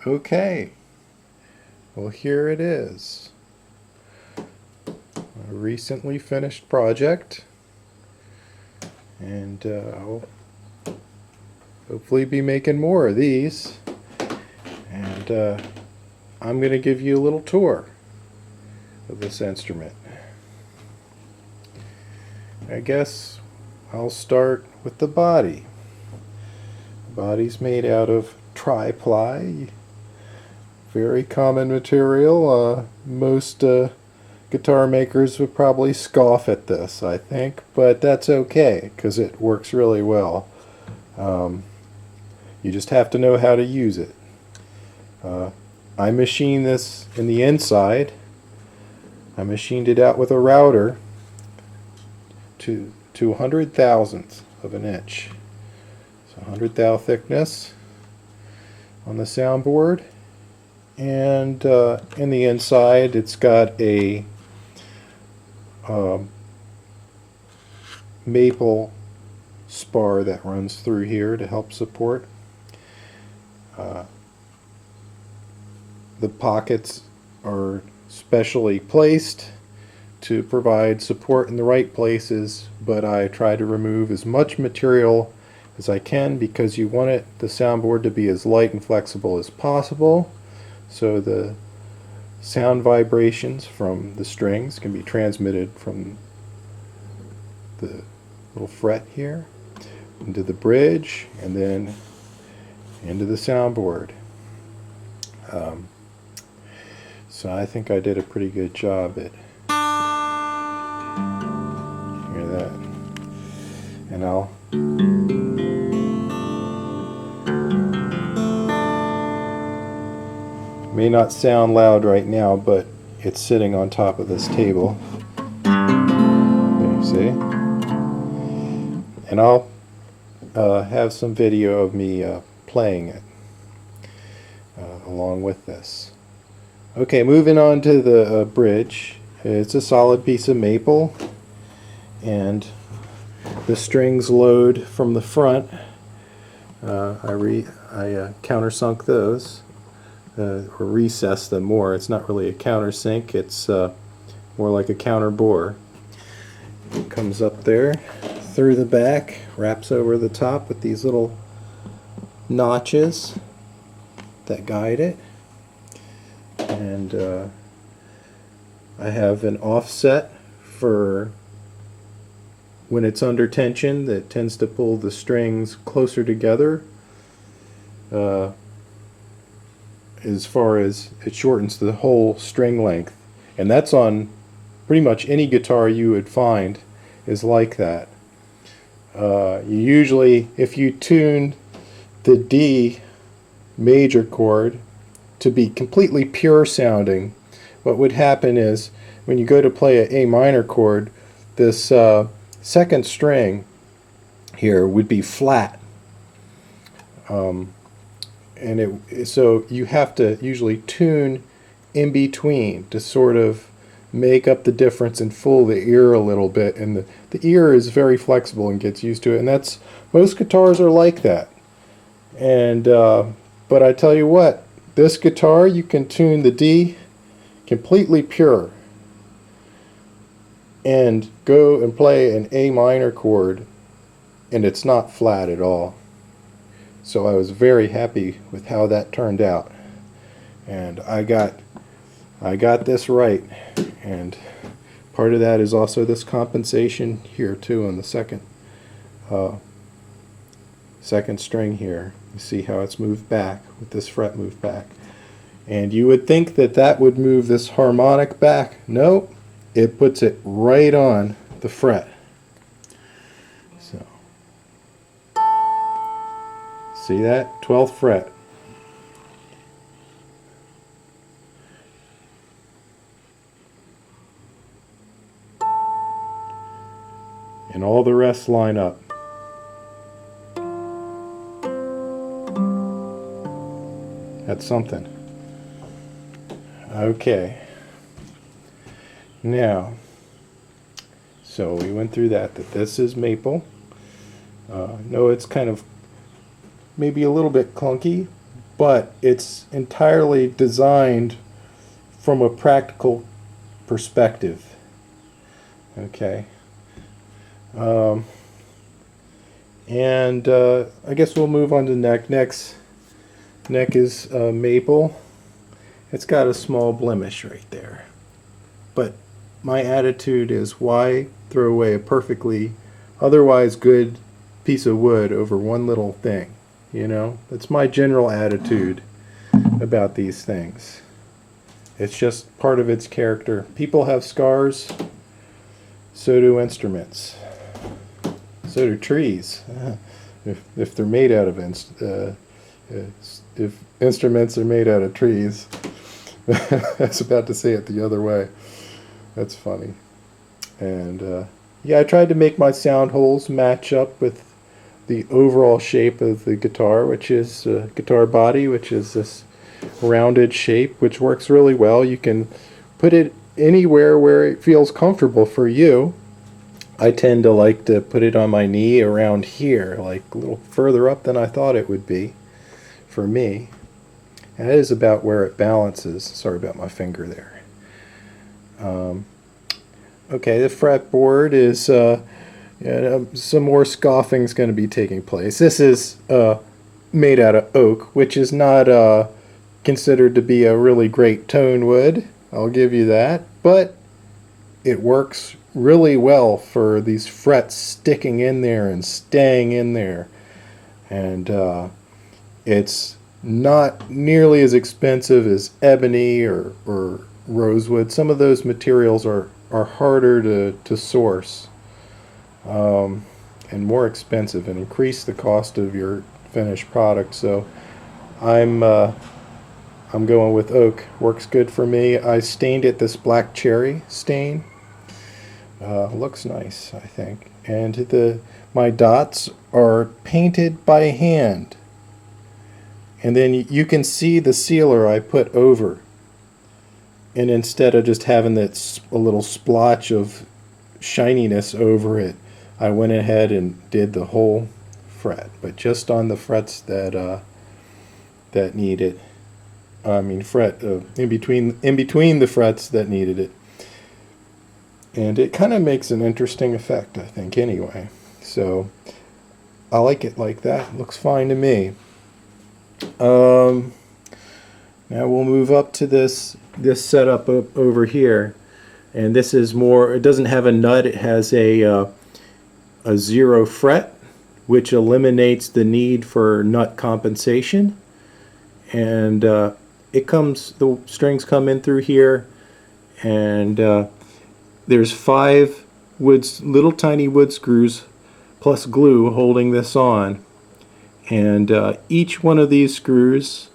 Okay, well here it is. A recently finished project, and I'll hopefully be making more of these, and I'm going to give you a little tour of this instrument. I guess I'll start with the body. The body's made out of tri-ply, very common material. Most guitar makers would probably scoff at this, I think, but that's okay because it works really well. You just have to know how to use it. I machined this in the inside. I machined it out with a router to 100,000ths of an inch. So 100 thou thickness on the soundboard. And in the inside it's got a maple spar that runs through here to help support. The pockets are specially placed to provide support in the right places, but I try to remove as much material as I can because you want the soundboard to be as light and flexible as possible, so the sound vibrations from the strings can be transmitted from the little fret here into the bridge and then into the soundboard. So I think I did a pretty good job at hear that. And I'll may not sound loud right now, but it's sitting on top of this table. You see? And I'll have some video of me playing it along with this. Okay, moving on to the bridge. It's a solid piece of maple, and the strings load from the front. I countersunk those, or recessed them more. It's not really a countersink, it's more like a counterbore. It comes up there through the back, wraps over the top with these little notches that guide it. And I have an offset for when it's under tension that tends to pull the strings closer together, as far as it shortens the whole string length. And that's on pretty much any guitar you would find is like that. You usually, if you tune the D major chord to be completely pure sounding, what would happen is when you go to play an A minor chord, this second string here would be flat, and so you have to usually tune in between to sort of make up the difference and fool the ear a little bit, and the ear is very flexible and gets used to it, and that's, most guitars are like that. And but I tell you what, this guitar, you can tune the D completely pure and go and play an A minor chord, and it's not flat at all. So I was very happy with how that turned out, and I got this right. And part of that is also this compensation here too on the second string here. You see how it's moved back with this fret moved back, and you would think that that would move this harmonic back. Nope, it puts it right on the fret. So see that? 12th fret. And all the rest line up. That's something. Okay. Now, so we went through that this is maple. No, it's kind of maybe a little bit clunky, but it's entirely designed from a practical perspective. Okay. I guess we'll move on to neck. Neck is maple. It's got a small blemish right there. But my attitude is, why throw away a perfectly otherwise good piece of wood over one little thing? You know, that's my general attitude about these things. It's just part of its character. People have scars, so do instruments. So do trees. If they're made out of if instruments are made out of trees. I was about to say it the other way. That's funny. And yeah, I tried to make my sound holes match up with the overall shape of the guitar, which is guitar body, which is this rounded shape, which works really well. You can put it anywhere where it feels comfortable for you. I tend to like to put it on my knee around here, like a little further up than I thought it would be for me. And that is about where it balances. Sorry about my finger there. Okay, the fretboard is some more scoffing is going to be taking place. This is made out of oak, which is not considered to be a really great tone wood. I'll give you that, but it works really well for these frets sticking in there and staying in there. And it's not nearly as expensive as ebony or rosewood. Some of those materials are harder to source and more expensive and increase the cost of your finished product. So I'm going with oak. Works good for me. I stained it this black cherry stain. Looks nice, I think. And my dots are painted by hand. And then you can see the sealer I put over. And instead of just having that a little splotch of shininess over it, I went ahead and did the whole fret, but just on the frets that need it. I mean, fret in between the frets that needed it. And it kind of makes an interesting effect, I think, anyway. So I like it like that. It looks fine to me. Now we'll move up to this setup over here, and this is more. It doesn't have a nut. It has a 0 fret, which eliminates the need for nut compensation. And the strings come in through here, and there's 5 little tiny wood screws plus glue holding this on. And each one of these screws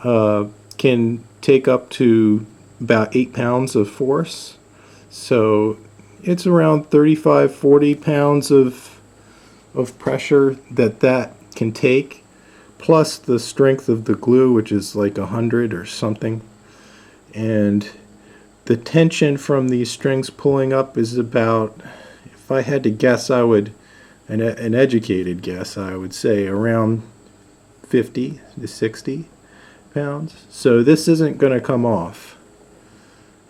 can take up to about 8 pounds of force. So it's around 35-40 pounds of pressure that can take, plus the strength of the glue, which is like 100 or something. And the tension from these strings pulling up is about, if I had to guess, an educated guess, I would say around 50 to 60 pounds. So this isn't going to come off.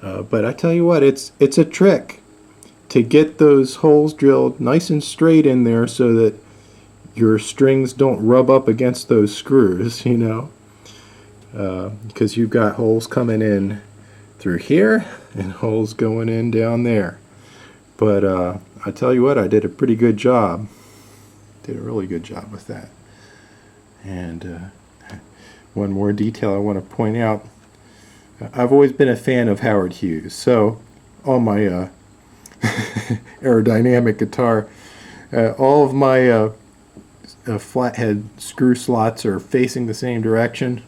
But I tell you what, it's a trick to get those holes drilled nice and straight in there so that your strings don't rub up against those screws, you know, because you've got holes coming in through here and holes going in down there. But I tell you what, I did a pretty good job. Did a really good job with that. And one more detail I want to point out. I've always been a fan of Howard Hughes, so on my aerodynamic guitar, all of my flathead screw slots are facing the same direction.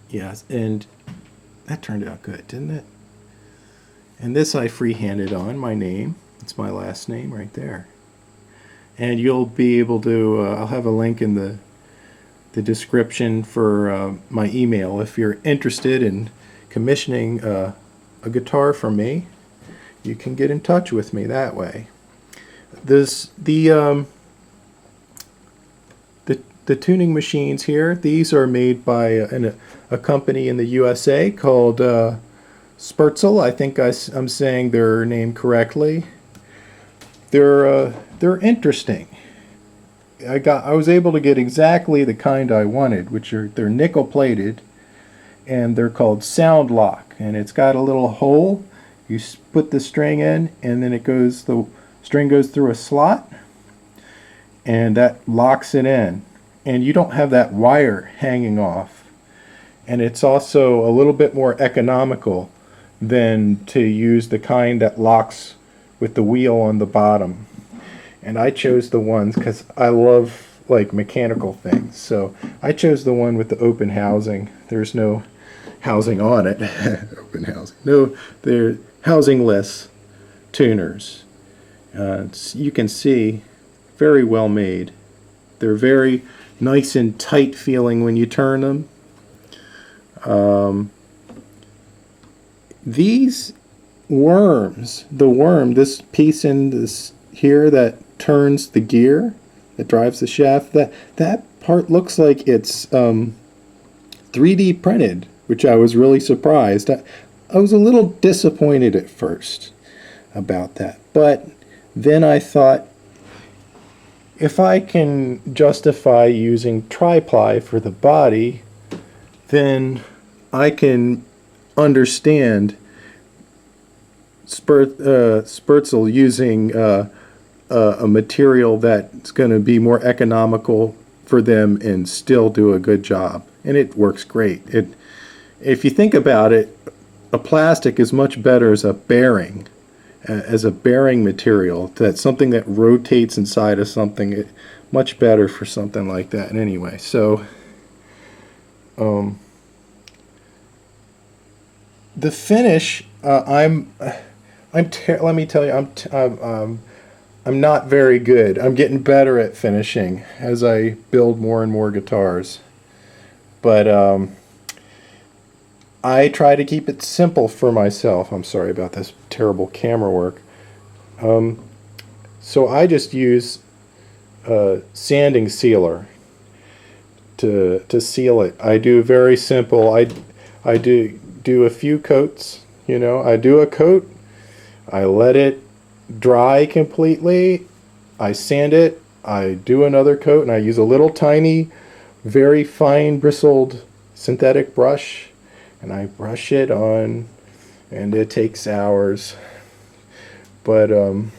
Yes, and that turned out good, didn't it? And this I freehanded on, my name. It's my last name right there. And you'll be able to, I'll have a link in the description for my email if you're interested in commissioning a guitar from me. You can get in touch with me that way. This the tuning machines here. These are made by a company in the USA called Spertzel. I think I'm saying their name correctly. They're interesting. I was able to get exactly the kind I wanted, they're nickel plated, and they're called Sound Lock. And it's got a little hole. You put the string in, and then the string goes through a slot, and that locks it in. And you don't have that wire hanging off. And it's also a little bit more economical than to use the kind that locks with the wheel on the bottom. And I chose the ones because I love like mechanical things. So I chose the one with the open housing. There's no housing on it. Open housing. No, they're housingless tuners. You can see, very well made. They're very nice and tight feeling when you turn them. These worms, this piece in this here that turns the gear, that drives the shaft, that part looks like it's 3D printed, which I was really surprised. I was a little disappointed at first about that, but then I thought, if I can justify using tri-ply for the body, then I can understand Spertzel using a material that's going to be more economical for them and still do a good job. And it works great. If you think about it, a plastic is much better as a bearing material. That's something that rotates inside of something. Much better for something like that. And anyway, so the finish, let me tell you, I'm not very good. I'm getting better at finishing as I build more and more guitars. But I try to keep it simple for myself. I'm sorry about this terrible camera work. So I just use sanding sealer to seal it. I do very simple. I do a few coats. I do a coat. I let it dry completely. I sand it. I do another coat, and I use a little tiny, very fine bristled synthetic brush, and I brush it on, and it takes hours. But and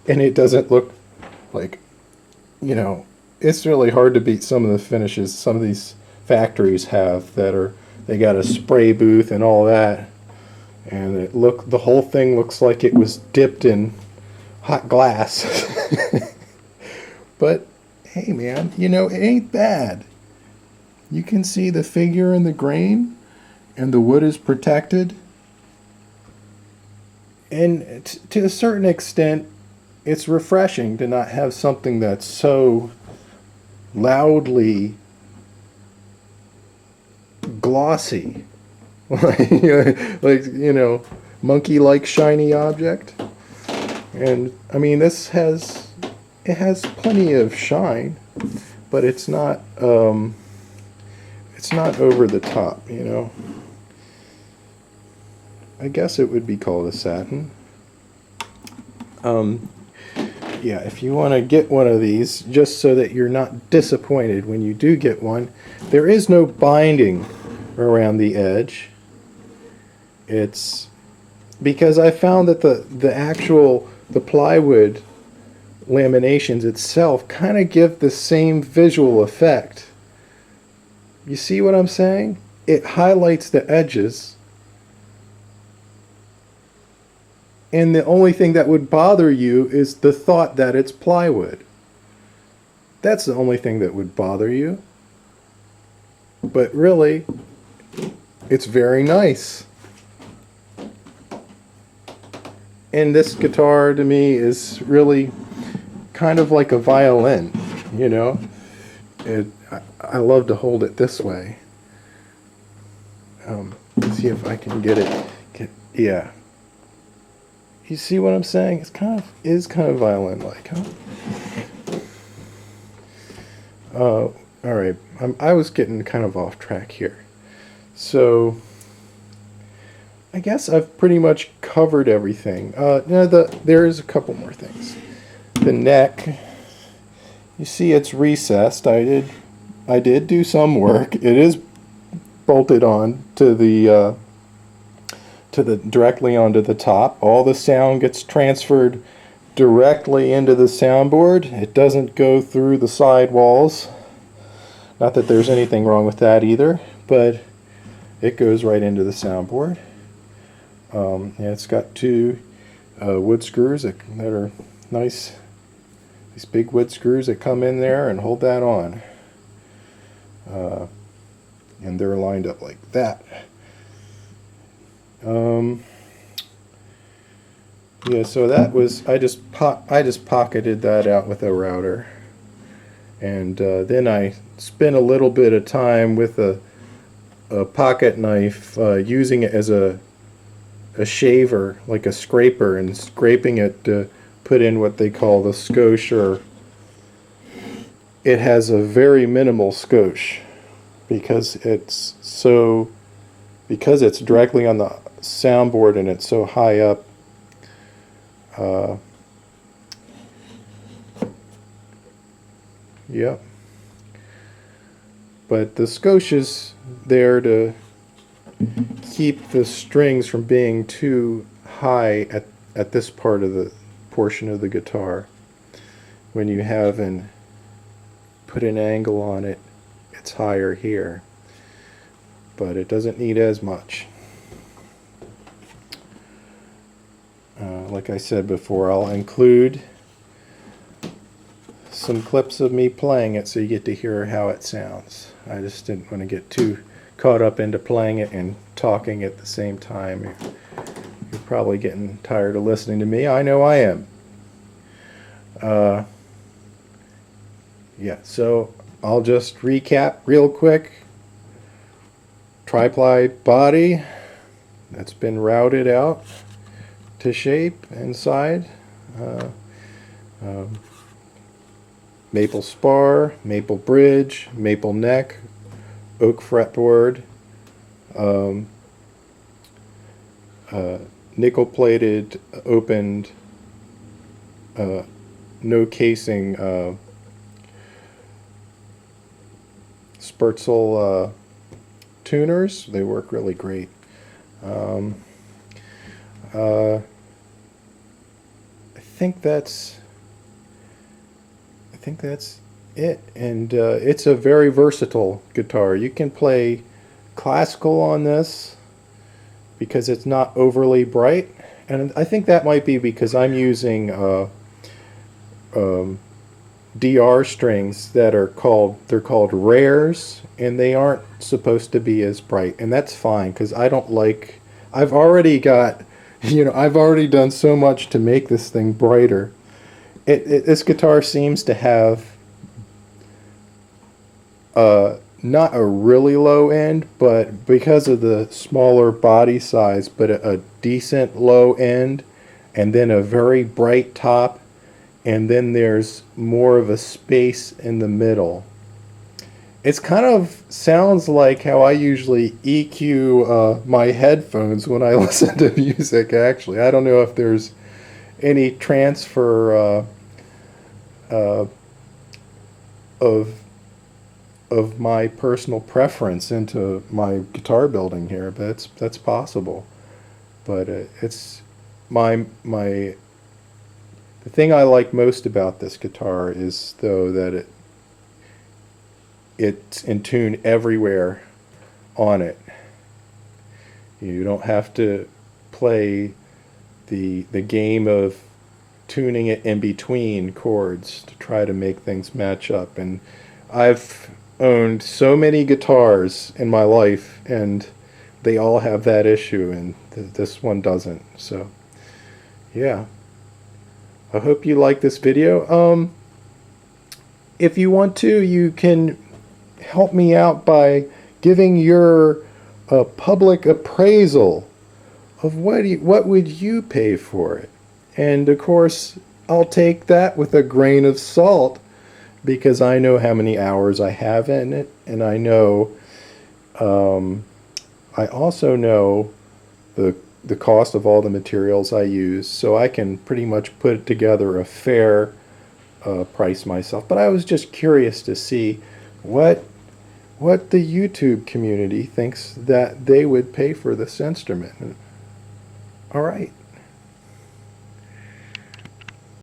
it doesn't look like, it's really hard to beat some of the finishes some of these factories have they got a spray booth and all that, and the whole thing looks like it was dipped in hot glass. But hey man, it ain't bad. You can see the figure in the grain, and the wood is protected. And to a certain extent, it's refreshing to not have something that's so loudly glossy, like monkey-like shiny object. And I mean, it has plenty of shine, but it's not over the top, I guess it would be called a satin. Yeah, if you want to get one of these, just so that you're not disappointed when you do get one, there is no binding around the edge. It's because I found that the plywood laminations itself kind of give the same visual effect. You see what I'm saying? It highlights the edges, and the only thing that would bother you is the thought that it's plywood. That's the only thing that would bother you. But really, it's very nice. And this guitar to me is really kind of like a violin, I love to hold it this way. Let's see if I can get it. Yeah. You see what I'm saying? It's kind of violin-like, huh? All right. I was getting kind of off track here. So I guess I've pretty much covered everything. No, there is a couple more things. The neck, you see, it's recessed. I did do some work. It is bolted on to the directly onto the top. All the sound gets transferred directly into the soundboard. It doesn't go through the side walls. Not that there's anything wrong with that either, but it goes right into the soundboard. And it's got two wood screws that are nice. These big wood screws that come in there and hold that on. And they're lined up like that. Yeah, so that was, I just pocketed that out with a router, and then I spent a little bit of time with a pocket knife, using it as a shaver, like a scraper, and scraping it to put in what they call the skosh, or it has a very minimal skosh because it's directly on the soundboard and it's so high up. Yep. But the skosh is there to keep the strings from being too high at this part of the portion of the guitar. When you put an angle on it, it's higher here, but it doesn't need as much. Like I said before, I'll include some clips of me playing it so you get to hear how it sounds. I just didn't want to get too caught up into playing it and talking at the same time. You're probably getting tired of listening to me. I know I am. Yeah, so I'll just recap real quick. Tri-ply body that's been routed out to shape inside. Maple spar, maple bridge, maple neck, oak fretboard, nickel plated, opened, no casing, Spertzel tuners. They work really great. I think that's it, and it's a very versatile guitar. You can play classical on this because it's not overly bright, and I think that might be because I'm using DR strings that are called rares, and they aren't supposed to be as bright, and that's fine because I don't like. I've already got, I've already done so much to make this thing brighter. This guitar seems to have not a really low end, but because of the smaller body size, but a decent low end, and then a very bright top, and then there's more of a space in the middle. It's kind of sounds like how I usually EQ my headphones when I listen to music, actually. I don't know if there's any transfer of my personal preference into my guitar building here, but that's possible. But it's the thing I like most about this guitar is, though, that it's in tune everywhere on it. You don't have to play the game of tuning it in between chords to try to make things match up. And I've owned so many guitars in my life, and they all have that issue, and this one doesn't. So yeah, I hope you like this video. If you want to, you can help me out by giving your public appraisal of what would you pay for it. And of course, I'll take that with a grain of salt because I know how many hours I have in it, and I also know the cost of all the materials I use, so I can pretty much put together a fair price myself. But I was just curious to see what the YouTube community thinks that they would pay for this instrument. All right.